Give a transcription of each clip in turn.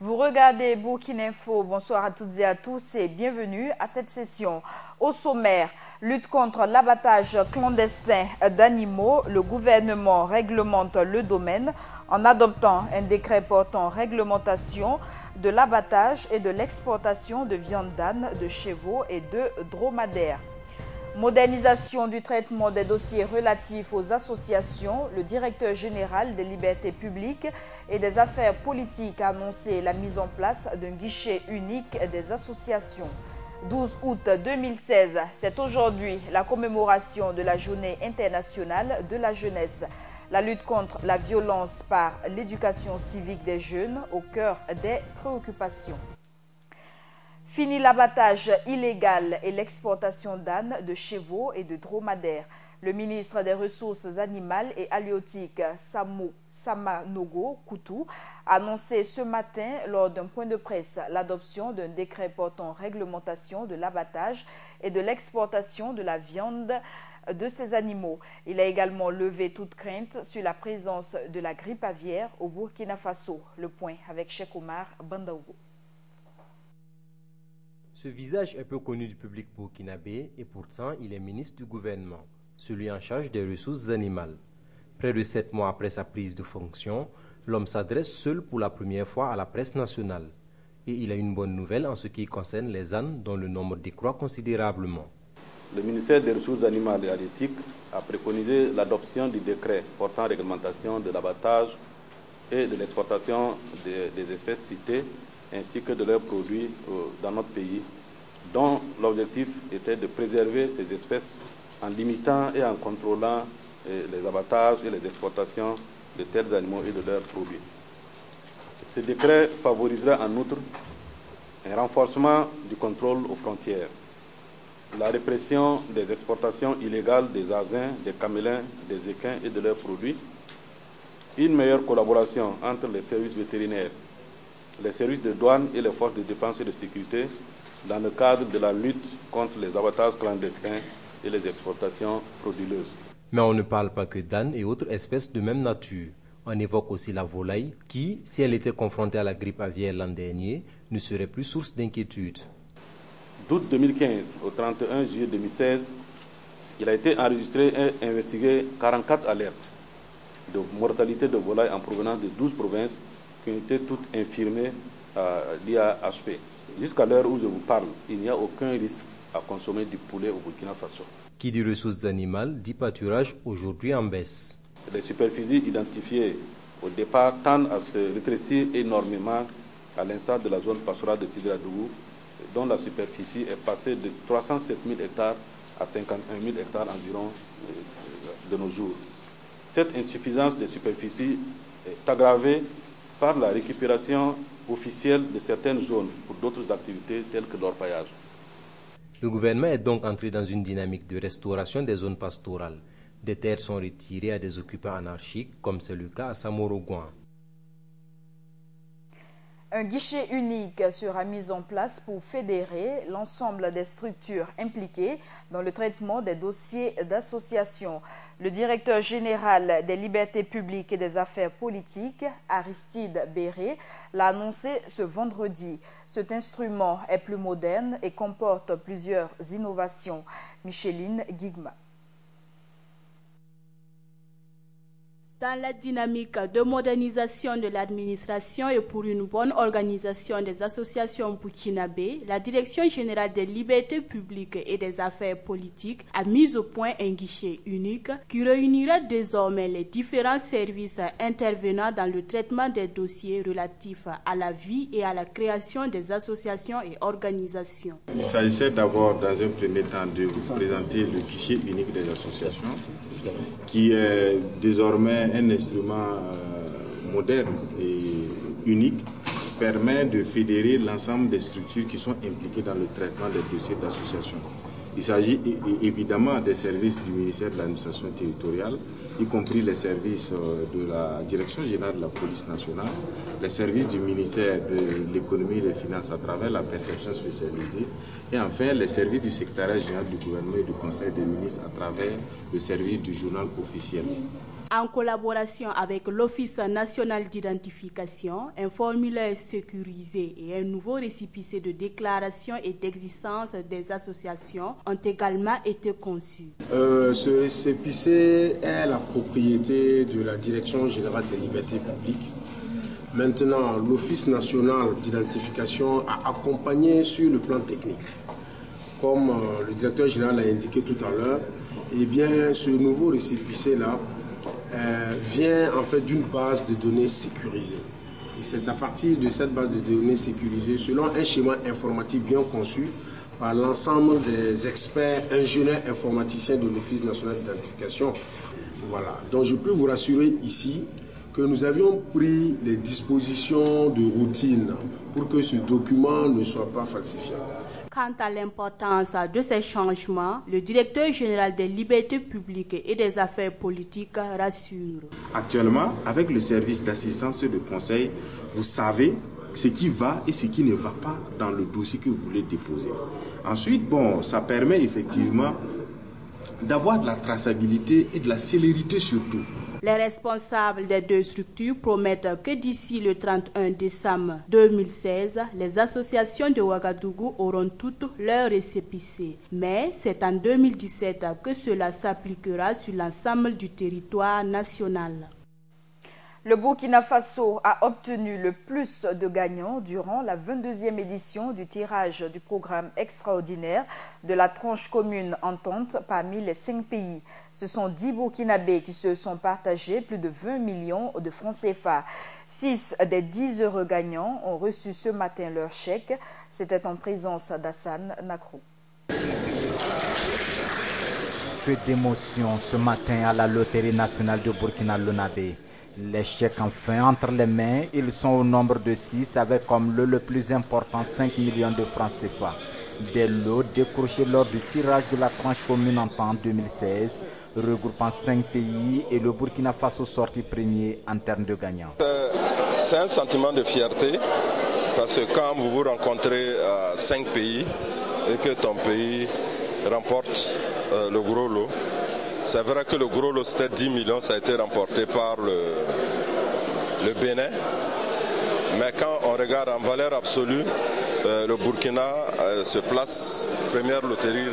Vous regardez Burkina Info, bonsoir à toutes et à tous et bienvenue à cette session. Au sommaire, lutte contre l'abattage clandestin d'animaux, le gouvernement réglemente le domaine en adoptant un décret portant réglementation de l'abattage et de l'exportation de viande d'âne, de chevaux et de dromadaires. Modernisation du traitement des dossiers relatifs aux associations, le directeur général des libertés publiques et des affaires politiques a annoncé la mise en place d'un guichet unique des associations. 12 août 2016, c'est aujourd'hui la commémoration de la Journée internationale de la jeunesse. La lutte contre la violence par l'éducation civique des jeunes au cœur des préoccupations. Fini l'abattage illégal et l'exportation d'ânes, de chevaux et de dromadaires. Le ministre des Ressources animales et halieutiques Samanogo Koutou a annoncé ce matin lors d'un point de presse l'adoption d'un décret portant réglementation de l'abattage et de l'exportation de la viande de ces animaux. Il a également levé toute crainte sur la présence de la grippe aviaire au Burkina Faso. Le point avec Cheikh Omar Bandaogo. Ce visage est peu connu du public burkinabé et pourtant il est ministre du gouvernement, celui en charge des ressources animales. Près de 7 mois après sa prise de fonction, l'homme s'adresse seul pour la première fois à la presse nationale. Et il a une bonne nouvelle en ce qui concerne les ânes dont le nombre décroît considérablement. Le ministère des Ressources animales et halieutiques a préconisé l'adoption du décret portant réglementation de l'abattage et de l'exportation des espèces citées ainsi que de leurs produits dans notre pays, dont l'objectif était de préserver ces espèces en limitant et en contrôlant les abattages et les exportations de tels animaux et de leurs produits. Ce décret favorisera en outre un renforcement du contrôle aux frontières, la répression des exportations illégales des asins, des camélins, des équins et de leurs produits, une meilleure collaboration entre les services vétérinaires, les services de douane et les forces de défense et de sécurité dans le cadre de la lutte contre les abattages clandestins et les exportations frauduleuses. Mais on ne parle pas que d'ânes et autres espèces de même nature. On évoque aussi la volaille qui, si elle était confrontée à la grippe aviaire l'an dernier, ne serait plus source d'inquiétude. D'août 2015 au 31 juillet 2016, il a été enregistré et investigué 44 alertes de mortalité de volailles en provenance de 12 provinces qui ont été toutes infirmées l'IAHP. Jusqu'à l'heure où je vous parle, il n'y a aucun risque à consommer du poulet au Burkina Faso. Qui dit ressources animales dit pâturage aujourd'hui en baisse. Les superficies identifiées au départ tendent à se rétrécir énormément à l'instar de la zone pastorale de Sidra-Dougou, dont la superficie est passée de 307 000 hectares à 51 000 hectares environ de nos jours. Cette insuffisance des superficies est aggravée par la récupération officielle de certaines zones pour d'autres activités telles que l'orpaillage. Le gouvernement est donc entré dans une dynamique de restauration des zones pastorales. Des terres sont retirées à des occupants anarchiques, comme c'est le cas à Samorogouan. Un guichet unique sera mis en place pour fédérer l'ensemble des structures impliquées dans le traitement des dossiers d'association. Le directeur général des libertés publiques et des affaires politiques, Aristide Béré, l'a annoncé ce vendredi. Cet instrument est plus moderne et comporte plusieurs innovations. Micheline Guigma. Dans la dynamique de modernisation de l'administration et pour une bonne organisation des associations burkinabées, la Direction générale des libertés publiques et des affaires politiques a mis au point un guichet unique qui réunira désormais les différents services intervenant dans le traitement des dossiers relatifs à la vie et à la création des associations et organisations. Il s'agissait d'abord, dans un premier temps, de vous présenter le guichet unique des associations, qui est désormais un instrument moderne et unique qui permet de fédérer l'ensemble des structures qui sont impliquées dans le traitement des dossiers d'association. Il s'agit évidemment des services du ministère de l'administration territoriale, y compris les services de la Direction générale de la police nationale, les services du ministère de l'économie et des finances à travers la perception spécialisée, et enfin les services du secrétariat général du gouvernement et du conseil des ministres à travers le service du journal officiel. En collaboration avec l'Office national d'identification, un formulaire sécurisé et un nouveau récépissé de déclaration et d'existence des associations ont également été conçus. Ce récépissé est la propriété de la Direction générale des libertés publiques. Maintenant, l'Office national d'identification a accompagné sur le plan technique. Comme le directeur général l'a indiqué tout à l'heure, eh bien, ce nouveau récépissé-là vient en fait d'une base de données sécurisée. Et c'est à partir de cette base de données sécurisée, selon un schéma informatique bien conçu par l'ensemble des experts ingénieurs informaticiens de l'Office national d'identification. Voilà. Donc je peux vous rassurer ici que nous avions pris les dispositions de routine pour que ce document ne soit pas falsifié. Quant à l'importance de ces changements, le directeur général des libertés publiques et des affaires politiques rassure. Actuellement, avec le service d'assistance et de conseil, vous savez ce qui va et ce qui ne va pas dans le dossier que vous voulez déposer. Ensuite, ça permet effectivement d'avoir de la traçabilité et de la célérité surtout. Les responsables des deux structures promettent que d'ici le 31 décembre 2016, les associations de Ouagadougou auront toutes leurs récépissés. Mais c'est en 2017 que cela s'appliquera sur l'ensemble du territoire national. Le Burkina Faso a obtenu le plus de gagnants durant la 22e édition du tirage du programme extraordinaire de la tranche commune entente parmi les 5 pays. Ce sont 10 Burkinabés qui se sont partagés plus de 20 millions de francs CFA. 6 des 10 heureux gagnants ont reçu ce matin leur chèque. C'était en présence d'Hassan Nakrou. Que d'émotion ce matin à la loterie nationale de Burkina-Lonabé. Les chèques enfin entre les mains, ils sont au nombre de 6 avec comme le plus important 5 millions de francs CFA. Des lots décrochés lors du tirage de la tranche commune entente 2016, regroupant 5 pays et le Burkina Faso sorti premier en termes de gagnants. C'est un sentiment de fierté parce que quand vous vous rencontrez à 5 pays et que ton pays remporte le gros lot, c'est vrai que le gros lot c'était 10 millions, ça a été remporté par le Bénin. Mais quand on regarde en valeur absolue, le Burkina se place première loterie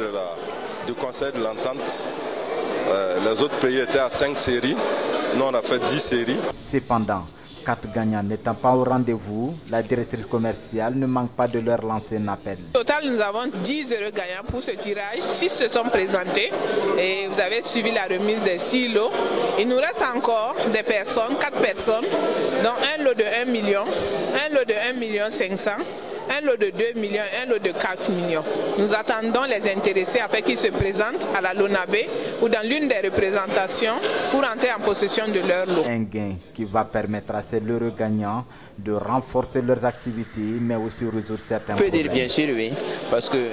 du Conseil de l'Entente. Les autres pays étaient à 5 séries, nous on a fait 10 séries. Cependant, 4 gagnants n'étant pas au rendez-vous, la directrice commerciale ne manque pas de leur lancer un appel. Au total, nous avons 10 heureux gagnants pour ce tirage. 6 se sont présentés et vous avez suivi la remise des 6 lots. Il nous reste encore des personnes, 4 personnes, dont un lot de 1 million, un lot de 1,5 million, un lot de 2 millions, un lot de 4 millions. Nous attendons les intéressés afin qu'ils se présentent à la Lonabé ou dans l'une des représentations pour entrer en possession de leur lot. Un gain qui va permettre à ces heureux gagnants de renforcer leurs activités, mais aussi résoudre certains problèmes. Je peux dire bien sûr oui, parce que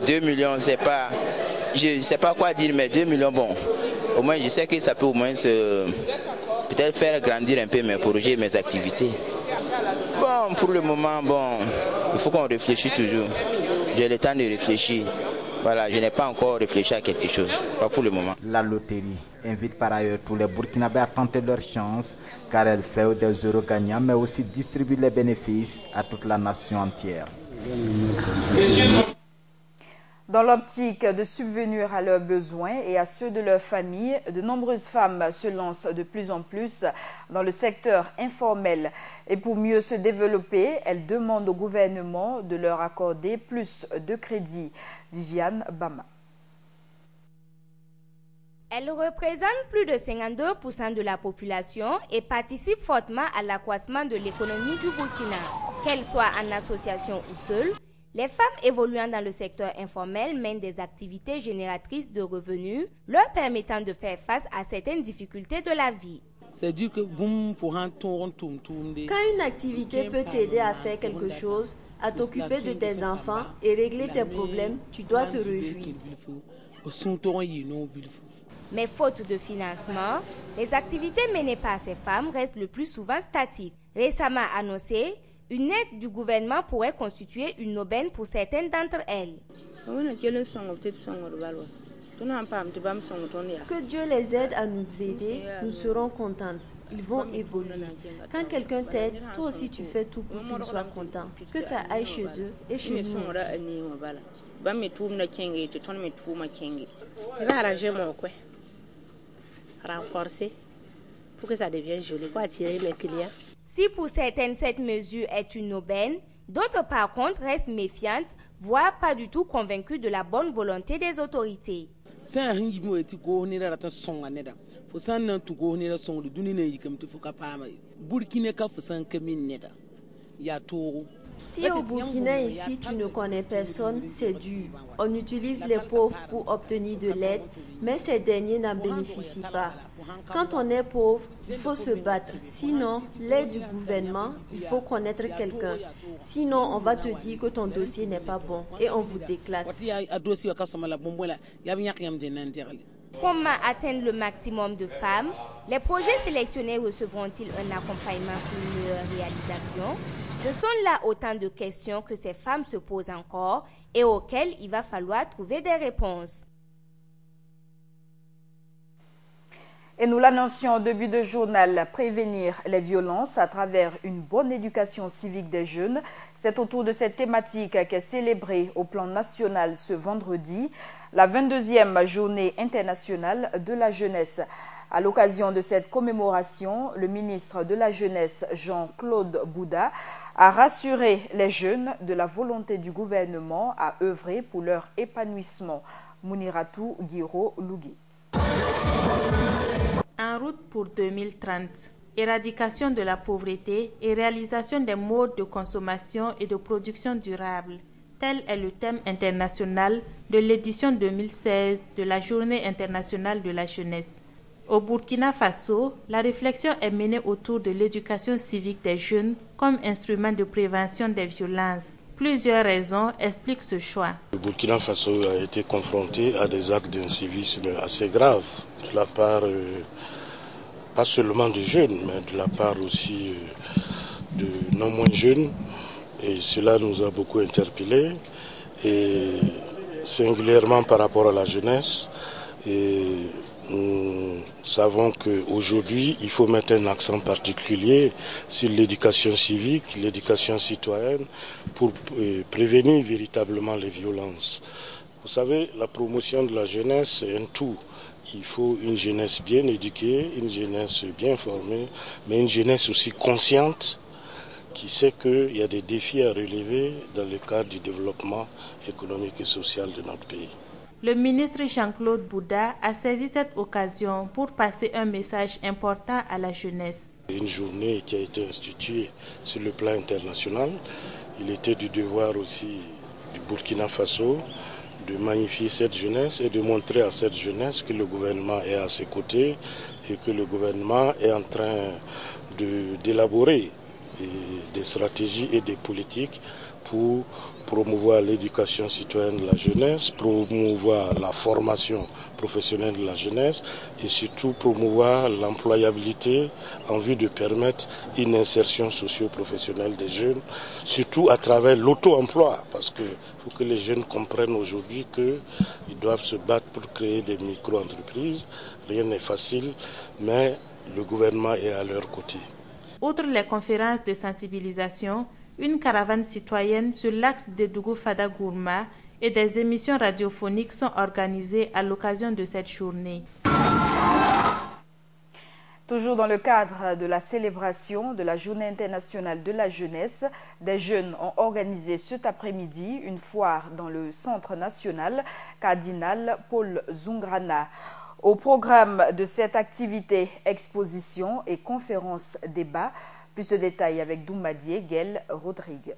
2 millions, c'est pas, je ne sais pas quoi dire, mais 2 millions, bon, au moins je sais que ça peut au moins peut-être faire grandir un peu mes projets, mes activités. Bon, pour le moment, il faut qu'on réfléchisse toujours. J'ai le temps de réfléchir. Voilà, je n'ai pas encore réfléchi à quelque chose, pas pour le moment. La loterie invite par ailleurs tous les Burkinabés à tenter leur chance, car elle fait des heureux gagnants, mais aussi distribue les bénéfices à toute la nation entière. Dans l'optique de subvenir à leurs besoins et à ceux de leurs familles, de nombreuses femmes se lancent de plus en plus dans le secteur informel. Et pour mieux se développer, elles demandent au gouvernement de leur accorder plus de crédit. Viviane Bama. Elles représentent plus de 52% de la population et participent fortement à l'accroissement de l'économie du Burkina. Qu'elles soient en association ou seules, les femmes évoluant dans le secteur informel mènent des activités génératrices de revenus, leur permettant de faire face à certaines difficultés de la vie. C'est dire que quand une activité peut t'aider à faire quelque chose, à t'occuper de tes enfants et régler tes problèmes, tu dois te réjouir. Mais faute de financement, les activités menées par ces femmes restent le plus souvent statiques. Récemment annoncé, une aide du gouvernement pourrait constituer une aubaine pour certaines d'entre elles. Que Dieu les aide à nous aider, nous serons contentes. Ils vont évoluer. Quand quelqu'un t'aide, toi aussi tu fais tout pour qu'ils soient contents. Que ça aille chez eux et chez nous aussi. Je vais arranger mon coin, renforcer pour que ça devienne joli, pour attirer mes clients. Si pour certaines cette mesure est une aubaine, d'autres par contre restent méfiantes, voire pas du tout convaincues de la bonne volonté des autorités. Si au Burkina ici tu ne connais personne, c'est dur. On utilise les pauvres pour obtenir de l'aide, mais ces derniers n'en bénéficient pas. Quand on est pauvre, il faut se battre. Sinon, l'aide du gouvernement, il faut connaître quelqu'un. Sinon, on va te dire que ton dossier n'est pas bon et on vous déclasse. Comment atteindre le maximum de femmes? Les projets sélectionnés recevront-ils un accompagnement pour une meilleure réalisation? Ce sont là autant de questions que ces femmes se posent encore et auxquelles il va falloir trouver des réponses. Et nous l'annoncions au début de journal, prévenir les violences à travers une bonne éducation civique des jeunes. C'est autour de cette thématique qu'est célébrée au plan national ce vendredi la 22e journée internationale de la jeunesse. À l'occasion de cette commémoration, le ministre de la Jeunesse, Jean-Claude Bouda, a rassuré les jeunes de la volonté du gouvernement à œuvrer pour leur épanouissement. Mouniratou Guiro Lougui. En route pour 2030, éradication de la pauvreté et réalisation des modes de consommation et de production durable. Tel est le thème international de l'édition 2016 de la Journée internationale de la jeunesse. Au Burkina Faso, la réflexion est menée autour de l'éducation civique des jeunes comme instrument de prévention des violences. Plusieurs raisons expliquent ce choix. Le Burkina Faso a été confronté à des actes d'incivisme assez graves de la part, pas seulement des jeunes, mais de la part aussi de non moins jeunes. Et cela nous a beaucoup interpellés, et singulièrement par rapport à la jeunesse. Et nous savons qu'aujourd'hui, il faut mettre un accent particulier sur l'éducation civique, l'éducation citoyenne, pour prévenir véritablement les violences. Vous savez, la promotion de la jeunesse, c'est un tout. Il faut une jeunesse bien éduquée, une jeunesse bien formée, mais une jeunesse aussi consciente, qui sait qu'il y a des défis à relever dans le cadre du développement économique et social de notre pays. Le ministre Jean-Claude Bouda a saisi cette occasion pour passer un message important à la jeunesse. Une journée qui a été instituée sur le plan international. Il était du devoir aussi du Burkina Faso de magnifier cette jeunesse et de montrer à cette jeunesse que le gouvernement est à ses côtés et que le gouvernement est en train d'élaborer des stratégies et des politiques pour promouvoir l'éducation citoyenne de la jeunesse, promouvoir la formation professionnelle de la jeunesse et surtout promouvoir l'employabilité en vue de permettre une insertion socio-professionnelle des jeunes, surtout à travers l'auto-emploi, parce qu'il faut que les jeunes comprennent aujourd'hui qu'ils doivent se battre pour créer des micro-entreprises. Rien n'est facile, mais le gouvernement est à leur côté. Outre les conférences de sensibilisation, une caravane citoyenne sur l'axe de Dougou-Fada-Gourma et des émissions radiophoniques sont organisées à l'occasion de cette journée. Toujours dans le cadre de la célébration de la Journée internationale de la jeunesse, des jeunes ont organisé cet après-midi une foire dans le Centre national Cardinal Paul Zungrana. Au programme de cette activité, exposition et conférence débat. Plus de détails avec Doumadié Guel Rodrigue.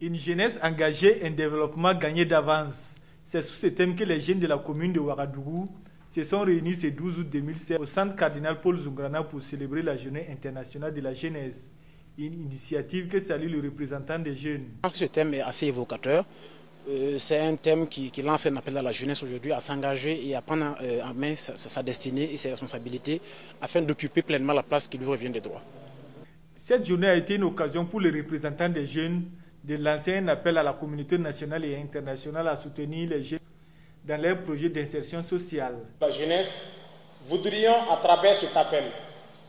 Une jeunesse engagée, un développement gagné d'avance. C'est sous ce thème que les jeunes de la commune de Ouagadougou se sont réunis ce 12 août 2016 au centre Cardinal Paul Zungrana pour célébrer la Journée internationale de la jeunesse. Une initiative que salue le représentant des jeunes. Je pense que ce thème est assez évocateur. C'est un thème qui lance un appel à la jeunesse aujourd'hui à s'engager et à prendre en main sa destinée et ses responsabilités afin d'occuper pleinement la place qui lui revient des droits. Cette journée a été une occasion pour les représentants des jeunes de lancer un appel à la communauté nationale et internationale à soutenir les jeunes dans leurs projets d'insertion sociale. La jeunesse, voudrions à travers cet appel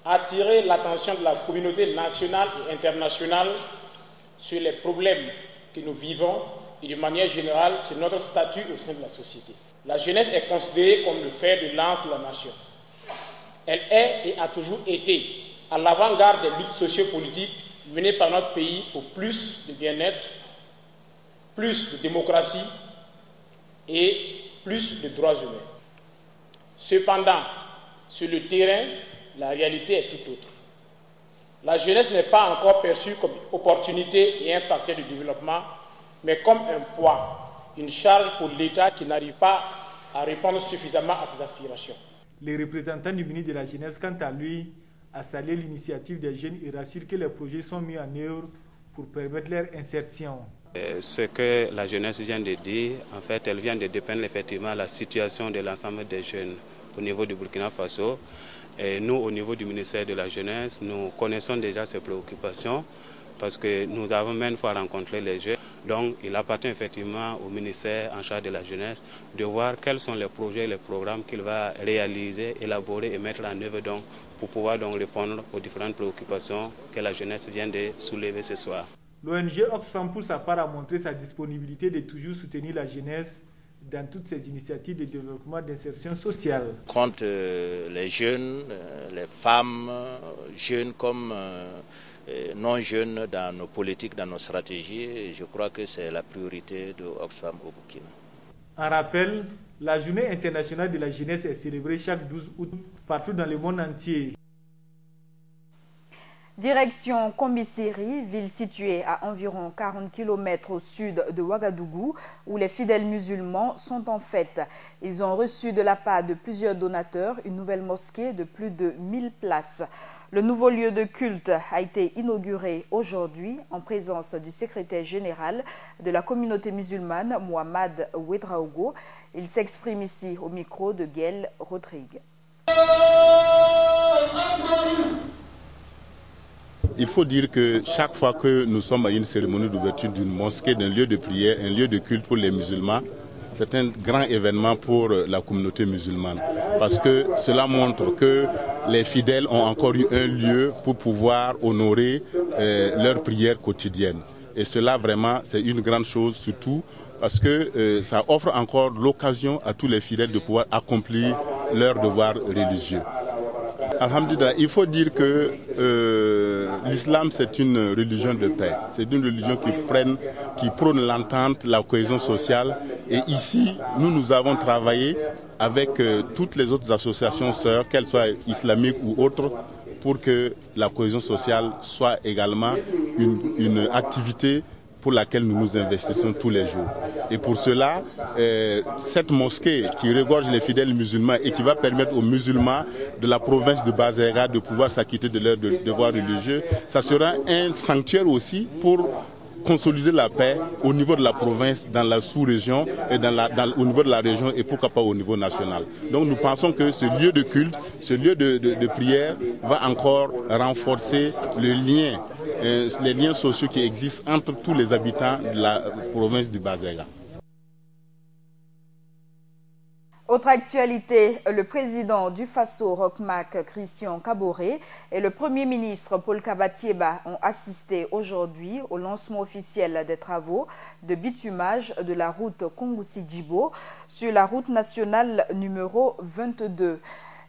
attirer l'attention de la communauté nationale et internationale sur les problèmes que nous vivons et de manière générale sur notre statut au sein de la société. La jeunesse est considérée comme le fer de lance de la nation. Elle est et a toujours été à l'avant-garde des luttes sociopolitiques menées par notre pays pour plus de bien-être, plus de démocratie et plus de droits humains. Cependant, sur le terrain, la réalité est tout autre. La jeunesse n'est pas encore perçue comme une opportunité et un facteur de développement, mais comme un poids, une charge pour l'État qui n'arrive pas à répondre suffisamment à ses aspirations. Les représentants du ministre de la Jeunesse, quant à lui, a salué l'initiative des jeunes et rassure que les projets sont mis en œuvre pour permettre leur insertion. Ce que la jeunesse vient de dire, en fait, elle vient de dépeindre effectivement la situation de l'ensemble des jeunes au niveau du Burkina Faso. Et nous, au niveau du ministère de la Jeunesse, nous connaissons déjà ces préoccupations parce que nous avons même fois rencontré les jeunes. Donc, il appartient effectivement au ministère en charge de la jeunesse de voir quels sont les projets, les programmes qu'il va réaliser, élaborer et mettre en œuvre donc, pour pouvoir donc répondre aux différentes préoccupations que la jeunesse vient de soulever ce soir. L'ONG Oxfam pour sa part a montré sa disponibilité de toujours soutenir la jeunesse dans toutes ces initiatives de développement d'insertion sociale. Contre les jeunes, les femmes, jeunes comme non jeunes dans nos politiques, dans nos stratégies, je crois que c'est la priorité de Oxfam au Burkina. En rappel, la journée internationale de la jeunesse est célébrée chaque 12 août partout dans le monde entier. Direction Kombisiri, ville située à environ 40 km au sud de Ouagadougou, où les fidèles musulmans sont en fête. Ils ont reçu de la part de plusieurs donateurs une nouvelle mosquée de plus de 1000 places. Le nouveau lieu de culte a été inauguré aujourd'hui en présence du secrétaire général de la communauté musulmane, Mohamed Ouedraogo. Il s'exprime ici au micro de Gaël Rodrigue. Il faut dire que chaque fois que nous sommes à une cérémonie d'ouverture d'une mosquée, d'un lieu de prière, un lieu de culte pour les musulmans, c'est un grand événement pour la communauté musulmane. Parce que cela montre que les fidèles ont encore eu un lieu pour pouvoir honorer leurs prières quotidiennes. Et cela vraiment, c'est une grande chose, surtout parce que ça offre encore l'occasion à tous les fidèles de pouvoir accomplir leurs devoirs religieux. Alhamdulillah, il faut dire que l'islam c'est une religion de paix. C'est une religion qui prône l'entente, la cohésion sociale. Et ici, nous avons travaillé avec toutes les autres associations sœurs, qu'elles soient islamiques ou autres, pour que la cohésion sociale soit également une activité pour laquelle nous nous investissons tous les jours. Et pour cela, cette mosquée qui regorge les fidèles musulmans et qui va permettre aux musulmans de la province de Bazéga de pouvoir s'acquitter de leurs devoirs religieux, ça sera un sanctuaire aussi pour consolider la paix au niveau de la province, dans la sous-région et au niveau de la région et pourquoi pas au niveau national. Donc nous pensons que ce lieu de culte, ce lieu de prière va encore renforcer les liens sociaux qui existent entre tous les habitants de la province du Bazéga. Autre actualité, le président du Faso, Rochmark Christian Kaboré, et le premier ministre Paul Kabatieba ont assisté aujourd'hui au lancement officiel des travaux de bitumage de la route Kongoussi-Djibo sur la route nationale numéro 22.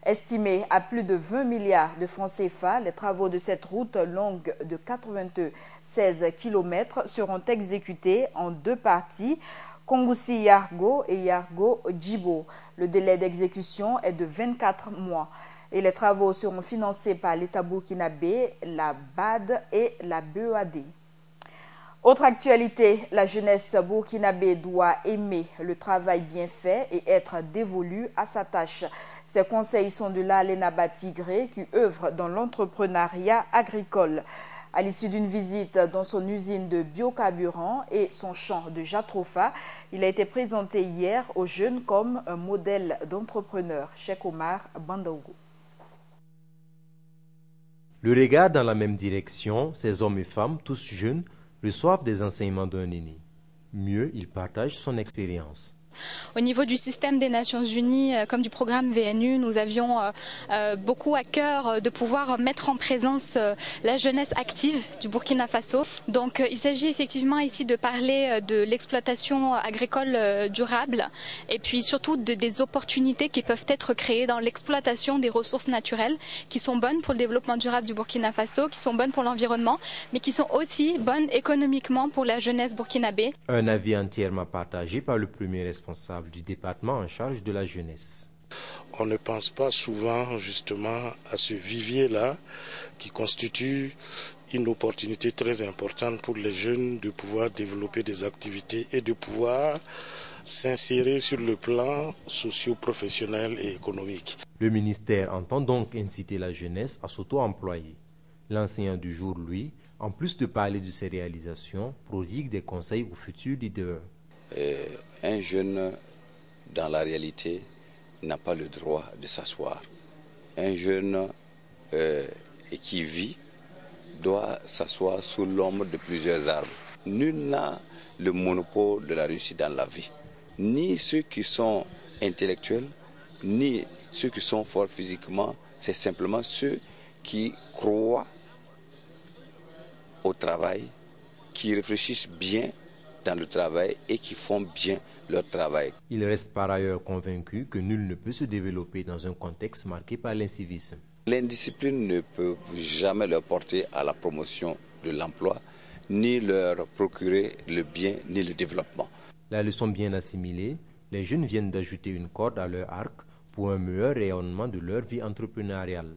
Estimé à plus de 20 milliards de francs CFA, les travaux de cette route longue de 96 km seront exécutés en deux parties, Kongoussi-Yargo et Yargo-Djibo. Le délai d'exécution est de 24 mois et les travaux seront financés par l'État burkinabé, la BAD et la BEAD. Autre actualité, la jeunesse burkinabé doit aimer le travail bien fait et être dévolue à sa tâche. Ces conseils sont de l'Alena Batigré qui œuvre dans l'entrepreneuriat agricole. À l'issue d'une visite dans son usine de biocarburant et son champ de Jatrofa, il a été présenté hier aux jeunes comme un modèle d'entrepreneur. Cheikh Omar Bandaougou. Le regard dans la même direction, ces hommes et femmes, tous jeunes, reçoivent des enseignements d'un aîné. Mieux, il partage son expérience. Au niveau du système des Nations Unies, comme du programme VNU, nous avions beaucoup à cœur de pouvoir mettre en présence la jeunesse active du Burkina Faso. Donc il s'agit effectivement ici de parler de l'exploitation agricole durable et puis surtout des opportunités qui peuvent être créées dans l'exploitation des ressources naturelles qui sont bonnes pour le développement durable du Burkina Faso, qui sont bonnes pour l'environnement, mais qui sont aussi bonnes économiquement pour la jeunesse burkinabé. Un avis entièrement partagé par le premier responsable du département en charge de la jeunesse. On ne pense pas souvent justement à ce vivier-là qui constitue une opportunité très importante pour les jeunes de pouvoir développer des activités et de pouvoir s'insérer sur le plan socio-professionnel et économique. Le ministère entend donc inciter la jeunesse à s'auto-employer. L'enseignant du jour, lui, en plus de parler de ses réalisations, prodigue des conseils aux futurs leaders. Un jeune, dans la réalité, n'a pas le droit de s'asseoir. Un jeune qui vit doit s'asseoir sous l'ombre de plusieurs arbres. Nul n'a le monopole de la réussite dans la vie. Ni ceux qui sont intellectuels, ni ceux qui sont forts physiquement. C'est simplement ceux qui croient au travail, qui réfléchissent bien dans le travail et qui font bien leur travail. Il reste par ailleurs convaincu que nul ne peut se développer dans un contexte marqué par l'incivisme. L'indiscipline ne peut jamais leur porter à la promotion de l'emploi, ni leur procurer le bien ni le développement. La leçon bien assimilée, les jeunes viennent d'ajouter une corde à leur arc pour un meilleur rayonnement de leur vie entrepreneuriale.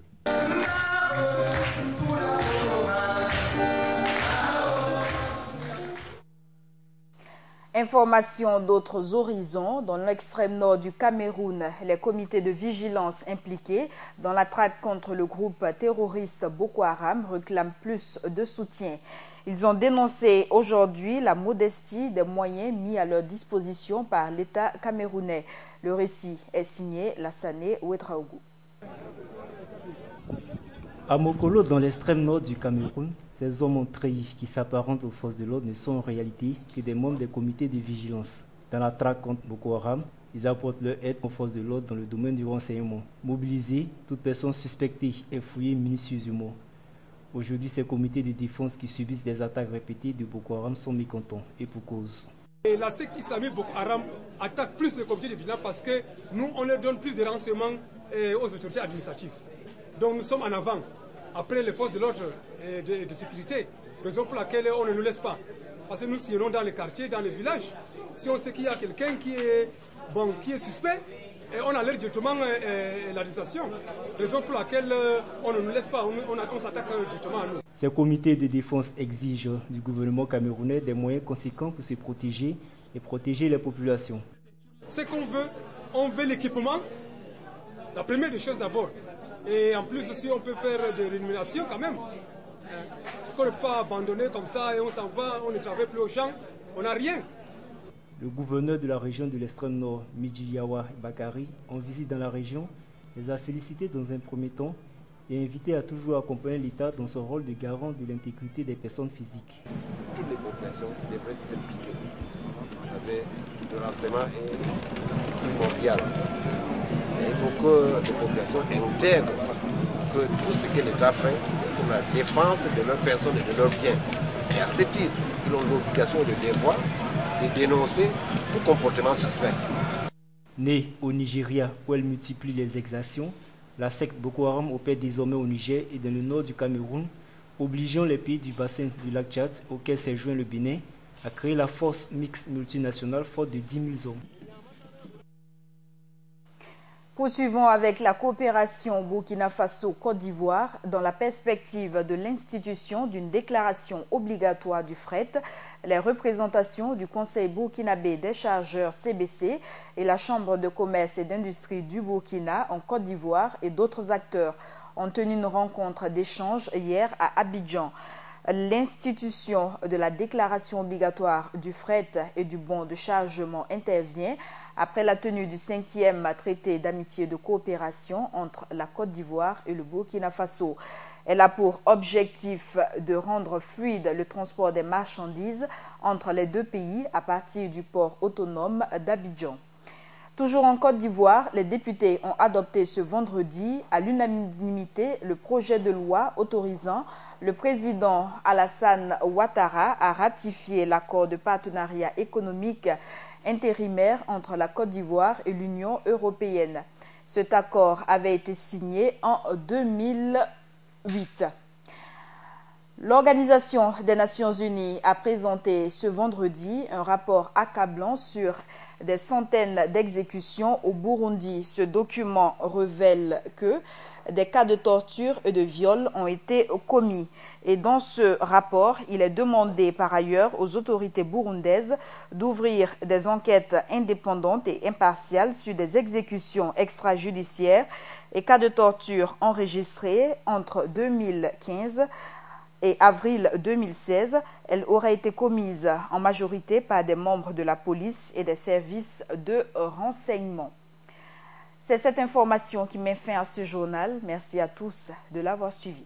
Information d'autres horizons. Dans l'extrême nord du Cameroun, les comités de vigilance impliqués dans la traque contre le groupe terroriste Boko Haram réclament plus de soutien. Ils ont dénoncé aujourd'hui la modestie des moyens mis à leur disposition par l'État camerounais. Le récit est signé Lassane Ouedraougou. À Mokolo, dans l'extrême nord du Cameroun, ces hommes ont trahi qui s'apparentent aux forces de l'ordre ne sont en réalité que des membres des comités de vigilance. Dans la traque contre Boko Haram, ils apportent leur aide aux forces de l'ordre dans le domaine du renseignement. Mobiliser toute personne suspectée et fouiller minutieusement. Aujourd'hui, ces comités de défense qui subissent des attaques répétées de Boko Haram sont mécontents et pour cause. Et la secte islamique Boko Haram attaque plus les comités de vigilance parce que nous, on leur donne plus de renseignements aux autorités administratives. Donc nous sommes en avant, après les forces de l'ordre et de sécurité, raison pour laquelle on ne nous laisse pas. Parce que nous sillonnons dans les quartiers, dans les villages. Si on sait qu'il y a quelqu'un qui est suspect, et on alerte directement l'administration. Raison pour laquelle on ne nous laisse pas, on s'attaque directement à nous. Ces comités de défense exigent du gouvernement camerounais des moyens conséquents pour se protéger et protéger les populations. Ce qu'on veut, on veut l'équipement, la première des choses d'abord. Et en plus aussi, on peut faire des rémunérations quand même. Parce qu'on ne peut pas abandonner comme ça et on s'en va, on ne travaille plus au champ, on n'a rien. Le gouverneur de la région de l'extrême nord, Midjiyawa Bakari, en visite dans la région, les a félicités dans un premier temps et invité à toujours accompagner l'État dans son rôle de garant de l'intégrité des personnes physiques. Toutes les populations devraient s'impliquer. Vous savez, le renseignement est primordial. Et il faut que les populations intègrent que tout ce que l'État fait, c'est pour la défense de leurs personnes et de leurs biens. Et à ce titre, ils ont l'obligation de devoir de dénoncer tout comportement suspect. Née au Nigeria, où elle multiplie les exactions, la secte Boko Haram opère désormais au Niger et dans le nord du Cameroun, obligeant les pays du bassin du lac Tchad, auquel s'est joint le Bénin, à créer la force mixte multinationale forte de 10 000 hommes. Poursuivons avec la coopération Burkina Faso-Côte d'Ivoire dans la perspective de l'institution d'une déclaration obligatoire du fret. Les représentations du Conseil burkinabé des chargeurs CBC et la Chambre de commerce et d'industrie du Burkina en Côte d'Ivoire et d'autres acteurs ont tenu une rencontre d'échange hier à Abidjan. L'institution de la déclaration obligatoire du fret et du bon de chargement intervient après la tenue du 5e traité d'amitié et de coopération entre la Côte d'Ivoire et le Burkina Faso. Elle a pour objectif de rendre fluide le transport des marchandises entre les deux pays à partir du port autonome d'Abidjan. Toujours en Côte d'Ivoire, les députés ont adopté ce vendredi à l'unanimité le projet de loi autorisant le président Alassane Ouattara à ratifier l'accord de partenariat économique intérimaire entre la Côte d'Ivoire et l'Union européenne. Cet accord avait été signé en 2008. L'Organisation des Nations Unies a présenté ce vendredi un rapport accablant sur des centaines d'exécutions au Burundi. Ce document révèle que des cas de torture et de viol ont été commis. Et dans ce rapport, il est demandé par ailleurs aux autorités burundaises d'ouvrir des enquêtes indépendantes et impartiales sur des exécutions extrajudiciaires et cas de torture enregistrés entre 2015 et avril 2016, elle aurait été commise en majorité par des membres de la police et des services de renseignement. C'est cette information qui met fin à ce journal. Merci à tous de l'avoir suivi.